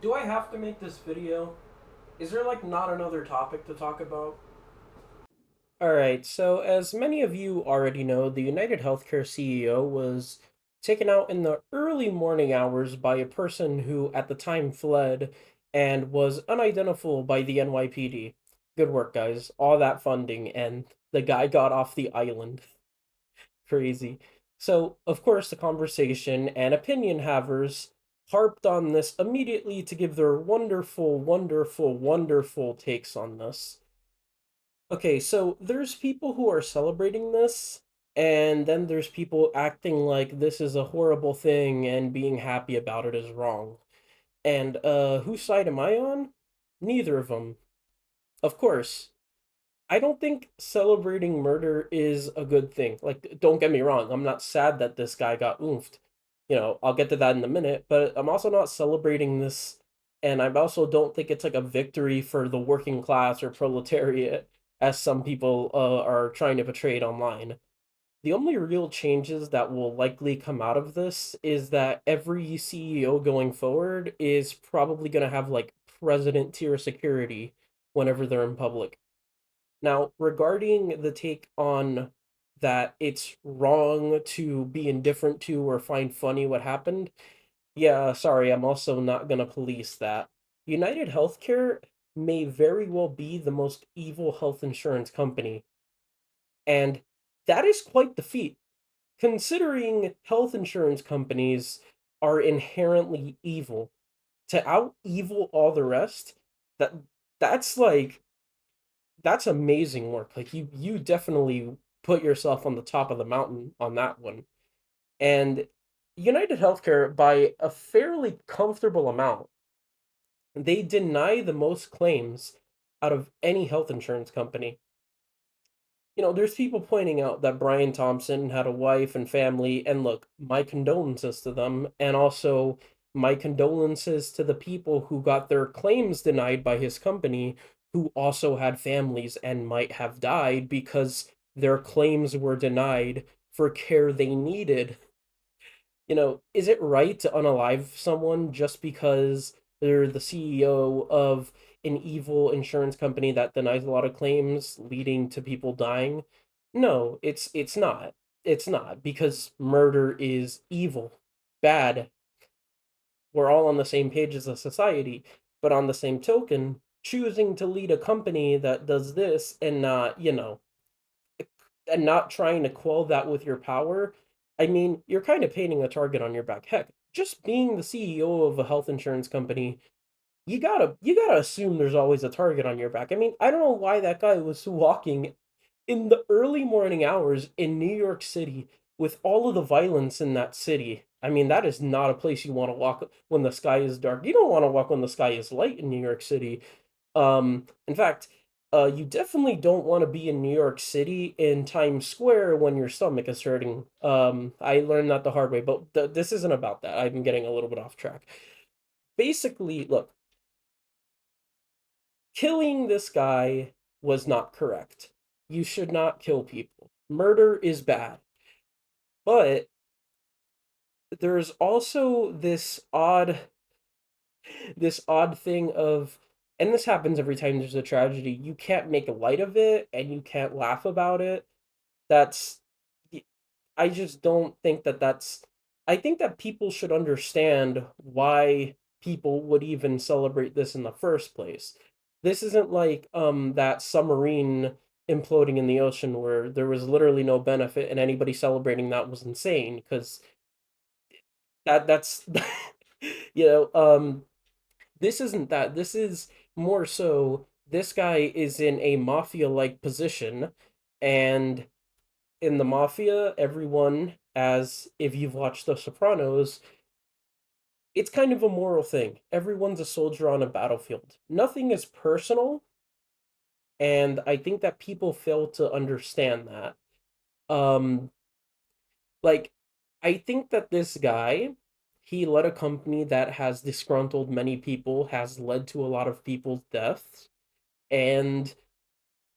Do I have to make this video? Is there like not another topic to talk about? Alright, so as many of you already know, the UnitedHealthCare CEO was taken out in the early morning hours by a person who at the time fled and was unidentifiable by the NYPD. Good work, guys. All that funding, and the guy got off the island. Crazy. So, of course, the conversation and opinion havers harped on this immediately to give their wonderful, wonderful, wonderful takes on this. Okay, so there's people who are celebrating this, and then there's people acting like this is a horrible thing and being happy about it is wrong. And whose side am I on? Neither of them. Of course, I don't think celebrating murder is a good thing. Like, don't get me wrong, I'm not sad that this guy got oofed. I'll get to that in a minute, but I'm also not celebrating this, and I also don't think it's like a victory for the working class or proletariat, as some people are trying to portray it online. The only real changes that will likely come out of this is that every CEO going forward is probably going to have like president tier security whenever they're in public. Now, regarding the take on that it's wrong to be indifferent to or find funny what happened, yeah, sorry, I'm also not going to police that. United Healthcare may very well be the most evil health insurance company, and that is quite the feat, considering health insurance companies are inherently evil. To out evil all the rest, that that's like that's amazing work. Like you definitely put yourself on the top of the mountain on that one. And United Healthcare, by a fairly comfortable amount, they deny the most claims out of any health insurance company. There's people pointing out that Brian Thompson had a wife and family, and look, my condolences to them, and also my condolences to the people who got their claims denied by his company, who also had families and might have died because their claims were denied for care they needed. Is it right to unalive someone just because they're the CEO of an evil insurance company that denies a lot of claims, leading to people dying? No, it's not. It's not because murder is evil, bad. We're all on the same page as a society, but on the same token, choosing to lead a company that does this and not trying to quell that with your power, I mean, you're kind of painting a target on your back. Heck, just being the CEO of a health insurance company, you gotta assume there's always a target on your back. I mean, I don't know why that guy was walking in the early morning hours in New York City with all of the violence in that city. I mean, that is not a place you want to walk when the sky is dark. You don't want to walk when the sky is light in New York City. In fact, you definitely don't want to be in New York City in Times Square when your stomach is hurting. I learned that the hard way, but this isn't about that. I'm getting a little bit off track. Basically, look, killing this guy was not correct. You should not kill people. Murder is bad. But there's also this odd thing of, and this happens every time there's a tragedy, you can't make light of it and you can't laugh about it. That's I just don't think that that's I think that people should understand why people would even celebrate this in the first place. This isn't like that submarine imploding in the ocean where there was literally no benefit and anybody celebrating that was insane because that's you know this isn't that. This is more so this guy is in a mafia like position, and in the mafia, everyone, as if you've watched The Sopranos, it's kind of a moral thing. Everyone's a soldier on a battlefield. Nothing is personal, and I think that people fail to understand that. Um, like, I think that this guy, he led a company that has disgruntled many people, has led to a lot of people's deaths, and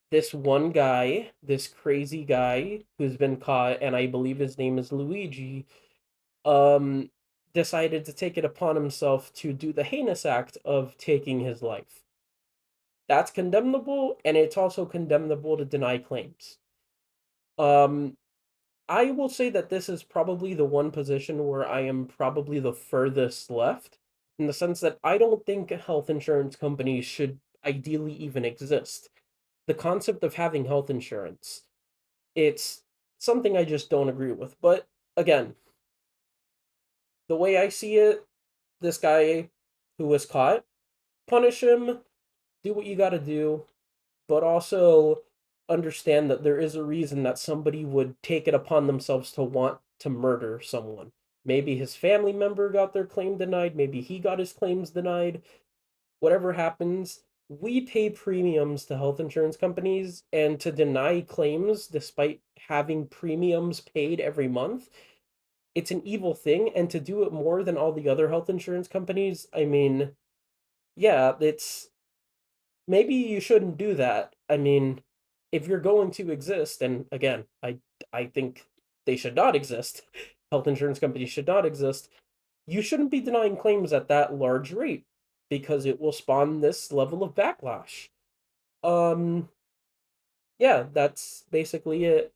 this one guy, this crazy guy who's been caught, and I believe his name is Luigi. Um, decided to take it upon himself to do the heinous act of taking his life. That's condemnable, and it's also condemnable to deny claims. Um, I will say that this is probably the one position where I am probably the furthest left, in the sense that I don't think health insurance companies should ideally even exist. The concept of having health insurance, it's something I just don't agree with. But again, the way I see it, this guy who was caught, punish him, do what you got to do, but also understand that there is a reason that somebody would take it upon themselves to want to murder someone. Maybe his family member got their claim denied, maybe he got his claims denied. Whatever happens, we pay premiums to health insurance companies, and to deny claims despite having premiums paid every month, it's an evil thing. And to do it more than all the other health insurance companies, I mean, yeah, it's maybe you shouldn't do that. I mean, if you're going to exist, and again, I think they should not exist. Health insurance companies should not exist. You shouldn't be denying claims at that large rate because it will spawn this level of backlash. Um, yeah, that's basically it.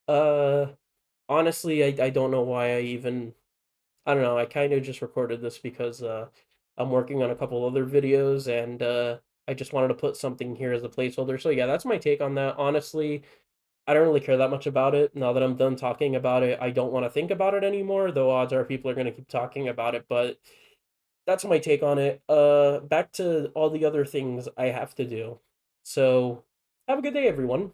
Uh, Honestly, I don't know why I don't know. I kind of just recorded this because I'm working on a couple other videos, and I just wanted to put something here as a placeholder. So yeah, that's my take on that. Honestly, I don't really care that much about it. Now that I'm done talking about it, I don't want to think about it anymore, though odds are people are going to keep talking about it, but that's my take on it. Back to all the other things I have to do. So, have a good day, everyone.